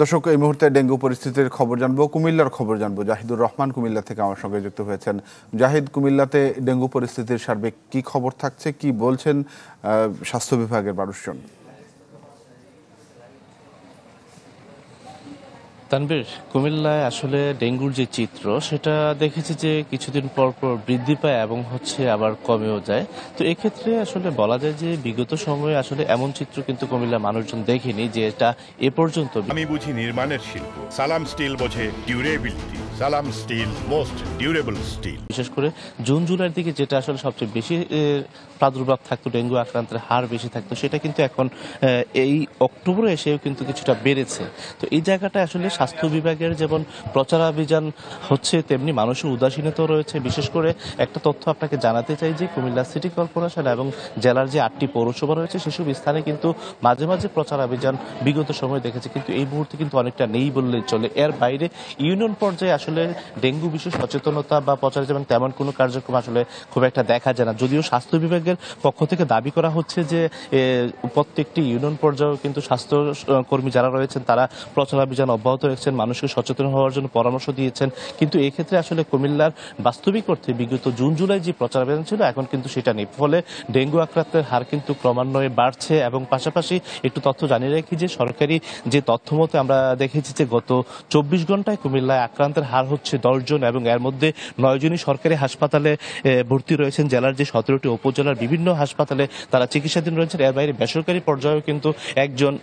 দর্শক, এই মুহূর্তে ডেঙ্গু পরিস্থিতির খবর জানবো, কুমিল্লার খবর জানবো। জাহিদুর রহমান কুমিল্লা থেকে আমার সঙ্গে যুক্ত হয়েছেন। জাহিদ, কুমিল্লাতে ডেঙ্গু পরিস্থিতির সার্বিক কি খবর থাকছে, কি বলছেন স্বাস্থ্য বিভাগের মানুষজন? তানভীর, কুমিল্লায় আসলে ডেঙ্গুর যে চিত্র সেটা দেখেছি যে কিছুদিন পর পর বৃদ্ধি পায় এবং আবার কমেও যায়। তো এক্ষেত্রে আসলে বলা যায় যে বিগত সময়ে আসলে এমন চিত্র কিন্তু কুমিল্লার মানুষজন দেখেনি যে এটা এ পর্যন্ত। আমি বুঝি নির্মাণের শিল্প, সালাম স্টিল বোঝে ডিউরেবিলিটি। সালাম স্টিল, মোস্ট ডিউরেবল স্টিল। বিশেষ করে জুন জুলাইয়ের দিকে যেটা আসলে সবচেয়ে বেশি প্রাদুর্ভাব থাকতো, ডেঙ্গু আক্রান্তের হার বেশি থাকতো, সেটা কিন্তু এখন এই অক্টোবরে এসেও কিন্তু কিছুটা বেড়েছে। তো এই জায়গাটা আসলে স্বাস্থ্য বিভাগের যেমন প্রচারাভিযান হচ্ছে, তেমনি মানুষের উদাসীনতাও রয়েছে। বিশেষ করে একটা তথ্য আপনাকে জানাতে চাই যে কুমিল্লা সিটি কর্পোরেশন এবং জেলার যে 8টি পৌরসভা রয়েছে সেসব স্থানে কিন্তু মাঝে মাঝে প্রচারাভিযান বিগত সময় দেখেছে, কিন্তু এই মুহূর্তে কিন্তু অনেকটা নেই বললেই চলে। এর বাইরে ইউনিয়ন পর্যায়ে আসলে ডেঙ্গু বিষয়ে সচেতনতা বা প্রচারাভিযান তেমন কোনো কার্যক্রম আসলে খুব একটা দেখা যায় না। যদিও স্বাস্থ্য বিভাগের পক্ষ থেকে দাবি করা হচ্ছে যে প্রত্যেকটি ইউনিয়ন পর্যায়ে কিন্তু স্বাস্থ্য কর্মী যারা রয়েছেন তারা প্রচারাভিযান অব্যাহত রেখেছেন, মানুষকে সচেতন হওয়ার জন্য পরামর্শ দিয়েছেন। কিন্তু এক্ষেত্রে আসলে কুমিল্লার বাস্তবিক অর্থে বিগত জুন জুলাই যে প্রচারাভিযান ছিল এখন কিন্তু সেটা নেই। ফলে ডেঙ্গু আক্রান্তের হার কিন্তু ক্রমান্বয়ে বাড়ছে। এবং পাশাপাশি একটু তথ্য জানিয়ে রাখি যে সরকারি যে তথ্য মতে আমরা দেখেছি যে গত 24 ঘন্টায় কুমিল্লায় আক্রান্তের হার হচ্ছে 10 জন এবং এর মধ্যে 9 জনই সরকারি হাসপাতালে ভর্তি রয়েছেন। জেলার যে 17টি উপজেলার বিভিন্ন হাসপাতালে তারা চিকিৎসাধীন রয়েছেন। এর বাইরে বেসরকারি পর্যায়েও কিন্তু একজন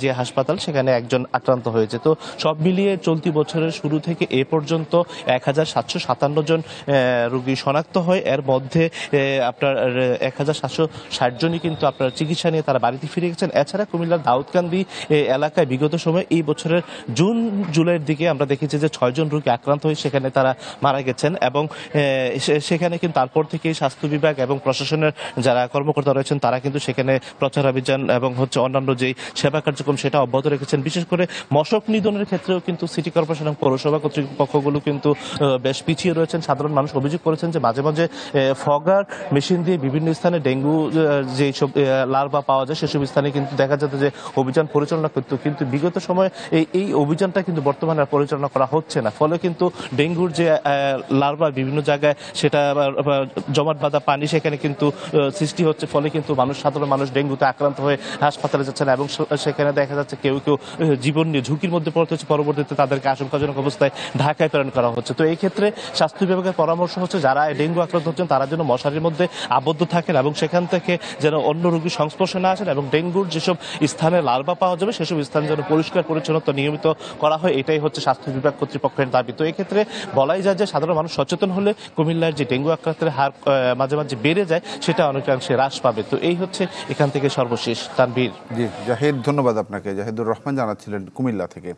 যে হাসপাতাল সেখানে একজন আক্রান্ত হয়েছে। তো সব মিলিয়ে চলতি বছরের শুরু থেকে এ পর্যন্ত 1757 জন রোগী শনাক্ত হয়। এর মধ্যে আপনার 1760 জনই কিন্তু আপনার চিকিৎসা নিয়ে তারা বাড়িতে ফিরে গেছেন। এছাড়া কুমিল্লার দাউদকান্দি এলাকায় বিগত সময় এই বছরের জুন জুলাইয়ের দিকে আমরা দেখেছি যে 6 জন রোগী আক্রান্ত হয়ে সেখানে তারা মারা গেছেন। এবং সেখানে কিন্তু তারপর থেকে স্বাস্থ্য বিভাগ এবং প্রশাসনের যারা কর্মকর্তা রয়েছেন তারা কিন্তু সেখানে প্রচারাভিযান এবং অন্যান্য যে সেবা কার্যক্রম সেটা অব্যাহত রেখেছেন। বিশেষ করে মশক নিধনের ক্ষেত্রেও কিন্তু সিটি কর্পোরেশন এবং পৌরসভা কর্তৃপক্ষগুলো কিন্তু বেশ পিছিয়ে রয়েছেন। সাধারণ মানুষ অভিযোগ করেছেন যে মাঝে মাঝে ফগার মেশিন দিয়ে বিভিন্ন স্থানে ডেঙ্গু যে সব লার্ভা পাওয়া যায় সেসব স্থানে কিন্তু দেখা যেত যে অভিযান পরিচালনা করত, কিন্তু বিগত সময়ে এই অভিযানটা কিন্তু বর্তমানে আর পরিচালনা করা হচ্ছে না। ফলে কিন্তু ডেঙ্গুর যে লার্ভা বিভিন্ন জায়গায় সেটা জমাট বাঁধা পানি সেখানে কিন্তু সৃষ্টি হচ্ছে। ফলে কিন্তু সাধারণ মানুষ ডেঙ্গুতে আক্রান্ত হয়ে হাসপাতালে যাচ্ছেন এবং সেখানে দেখা যাচ্ছে কেউ কেউ জীবন নিয়ে ঝুঁকির মধ্যে পড়তে হচ্ছে। পরবর্তীতে তাদেরকে আশঙ্কাজনক অবস্থায় ঢাকায় প্রেরণ করা হচ্ছে। তো এই ক্ষেত্রে স্বাস্থ্য বিভাগের পরামর্শ হচ্ছে যারা ডেঙ্গু আক্রান্ত হচ্ছেন তারা যেন মশারির মধ্যে আবদ্ধ থাকেন এবং সেখান থেকে যেন অন্য রোগীর সংস্পর্শে না আসেন, এবং ডেঙ্গুর যেসব স্থানে লার্ভা পাওয়া যাবে সেসব স্থান যেন পরিষ্কার পরিচ্ছন্নতা নিয়মিত করা হয়, এটাই হচ্ছে স্বাস্থ্য বিভাগ কর্তৃপক্ষের দাবি। তো এই ক্ষেত্রে বলাই যায় যে সাধারণ মানুষ সচেতন হলে কুমিল্লার যে ডেঙ্গু আক্রান্তের হার মাঝে মাঝে বেড়ে যায় সেটা অনেকাংশে হ্রাস পাবে। তো এই হচ্ছে এখান থেকে সর্বশেষ। তানভীর। জি জাহিদ, ধন্যবাদ আপনাকে। জাহিদুর রহমান জানাচ্ছিলেন কুমিল্লা থেকে।